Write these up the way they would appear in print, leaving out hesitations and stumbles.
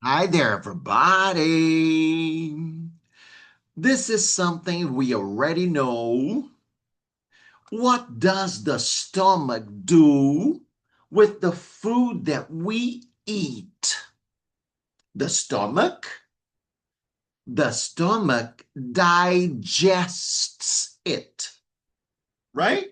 Hi there, everybody. This is something we already know. What does the stomach do with the food that we eat? The stomach? The stomach digests it, right?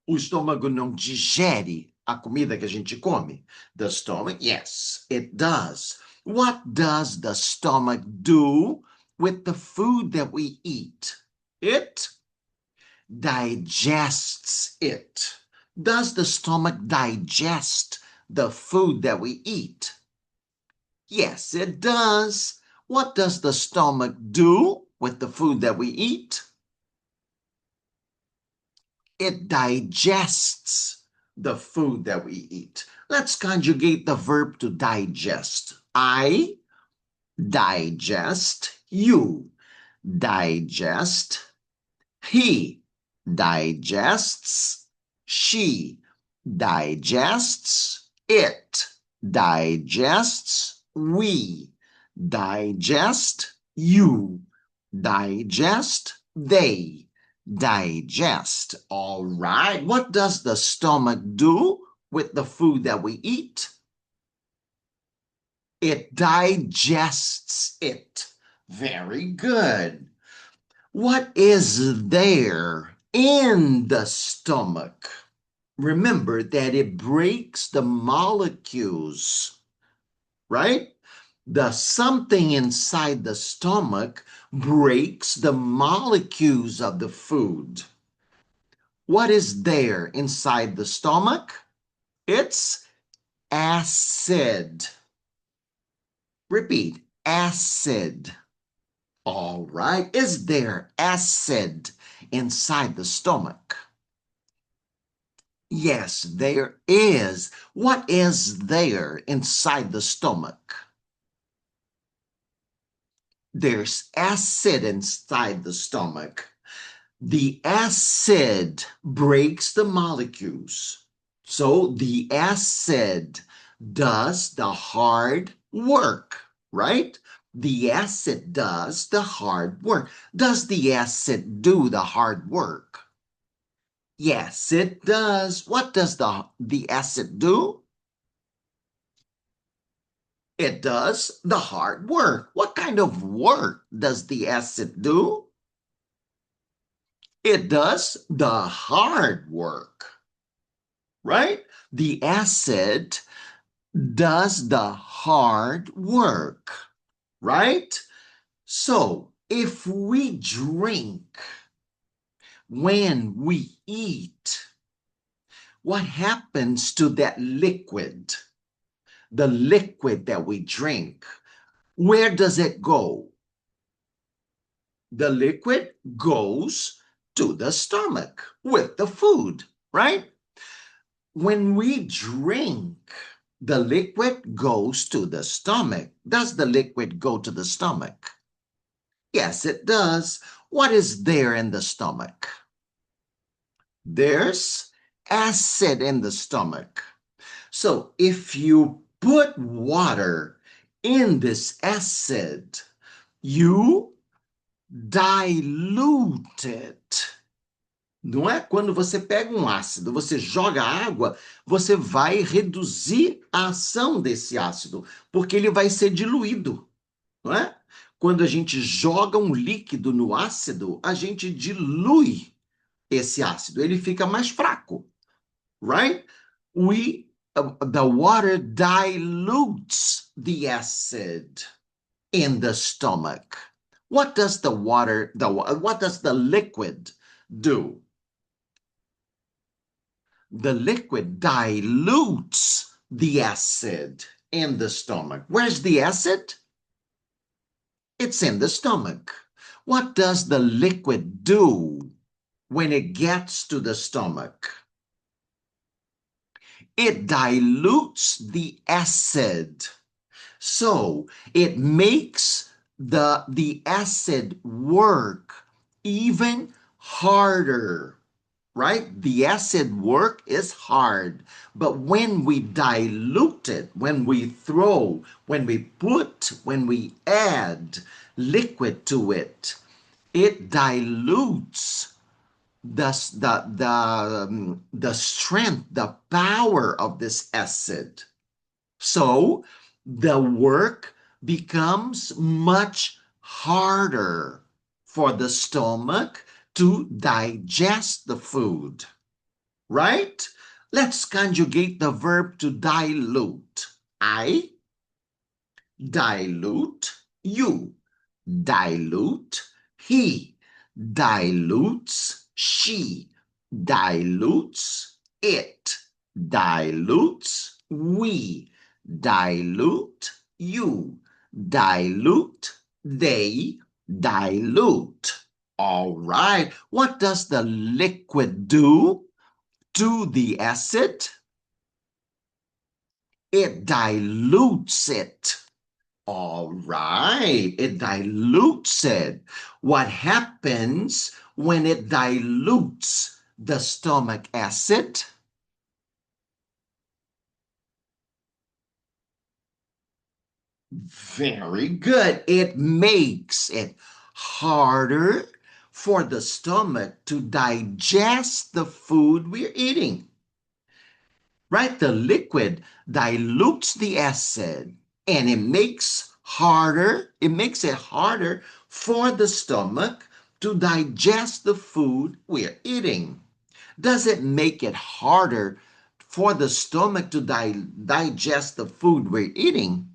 O estômago não digere a comida que a gente come. The stomach, yes, it does. What does the stomach do with the food that we eat? It digests it. Does the stomach digest the food that we eat? Yes, it does. What does the stomach do with the food that we eat? It digests the food that we eat. Let's conjugate the verb to digest. I digest, you digest, he digests, she digests, it digests, we digest, you digest, they digest. All right. What does the stomach do with the food that we eat? It digests it. Very good. What is there in the stomach? Remember that it breaks the molecules, right? The something inside the stomach breaks the molecules of the food. What is there inside the stomach? It's acid. Repeat, acid. All right. Is there acid inside the stomach? Yes, there is. What is there inside the stomach? There's acid inside the stomach. The acid breaks the molecules. So the acid does the hard work, right? The acid does the hard work. Does the acid do the hard work? Yes, it does. What does the acid do? It does the hard work. What kind of work does the acid do? It does the hard work, right? The acid does the hard work, right? So if we drink when we eat, what happens to that liquid? The liquid that we drink, where does it go? The liquid goes to the stomach with the food, right? When we drink, the liquid goes to the stomach. Does the liquid go to the stomach? Yes, it does. What is there in the stomach? There's acid in the stomach. So if you put water in this acid, you dilute it. Não é? Quando você pega um ácido, você joga água, você vai reduzir a ação desse ácido, porque ele vai ser diluído, não é? Quando a gente joga um líquido no ácido, a gente dilui esse ácido, ele fica mais fraco, right? The water dilutes the acid in the stomach. What does what does the liquid do? The liquid dilutes the acid in the stomach. Where's the acid? It's in the stomach. What does the liquid do when it gets to the stomach? It dilutes the acid. So it makes the acid work even harder. right? The acid work is hard. But when we dilute it, when we throw, when we add liquid to it, it dilutes the strength, the power of this acid. So the work becomes much harder for the stomach to digest the food, right? Let's conjugate the verb to dilute. I dilute, you dilute, he dilutes, she dilutes, it dilutes, we dilute, you dilute, they dilute. All right, what does the liquid do to the acid? It dilutes it. All right, it dilutes it. What happens when it dilutes the stomach acid? Very good. It makes it harder for the stomach to digest the food we're eating. Right? The liquid dilutes the acid and it makes it harder for the stomach to digest the food we're eating. Does it make it harder for the stomach to digest the food we're eating?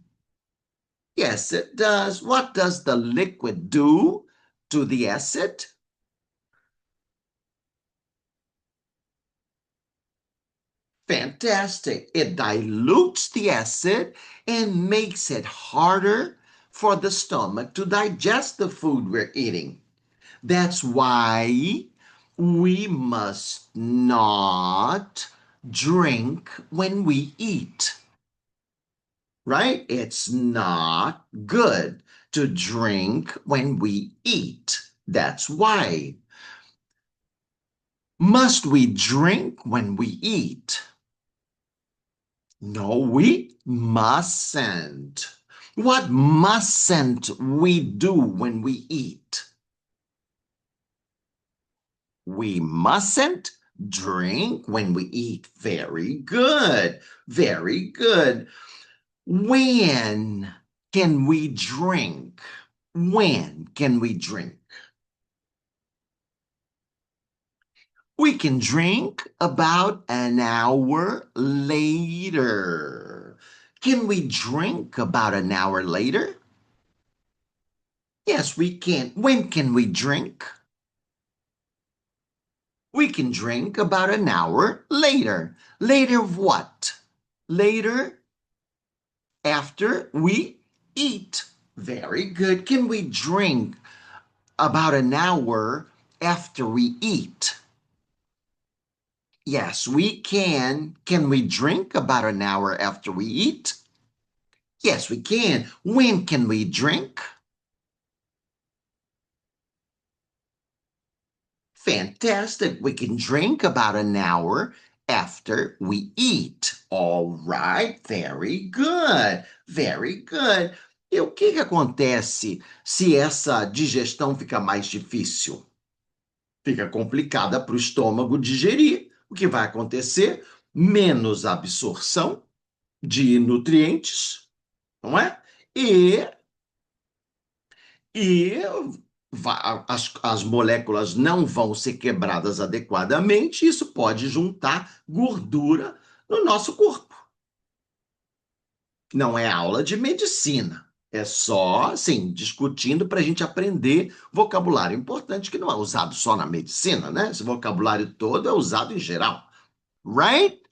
Yes, it does. What does the liquid do to the acid? Fantastic. It dilutes the acid and makes it harder for the stomach to digest the food we're eating. That's why we must not drink when we eat, right? It's not good to drink when we eat. That's why. Must we drink when we eat? No, we mustn't. What mustn't we do when we eat? We mustn't drink when we eat. Very good. Very good. When can we drink? When can we drink? We can drink about an hour later. Can we drink about an hour later? Yes, we can. When can we drink? We can drink about an hour later. Later what? Later after we eat. Very good. Can we drink about an hour after we eat? Yes, we can. Can we drink about an hour after we eat? Yes, we can. When can we drink? Fantastic. We can drink about an hour after we eat. All right. Very good. Very good. E o que acontece se essa digestão fica mais difícil? Fica complicada para o estômago digerir. O que vai acontecer? Menos absorção de nutrientes, não é? E as moléculas não vão ser quebradas adequadamente, isso pode juntar gordura no nosso corpo. Não é aula de medicina, é só, assim, discutindo para a gente aprender vocabulário importante que não é usado só na medicina, né? Esse vocabulário todo é usado em geral. Right?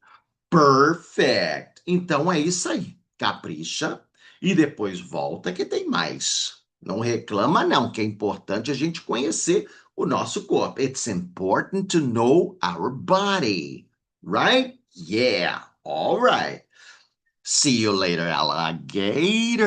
Perfect. Então é isso aí. Capricha e depois volta que tem mais. Não reclama não, que é importante a gente conhecer o nosso corpo. It's important to know our body. Right? Yeah. All right. See you later, alligators.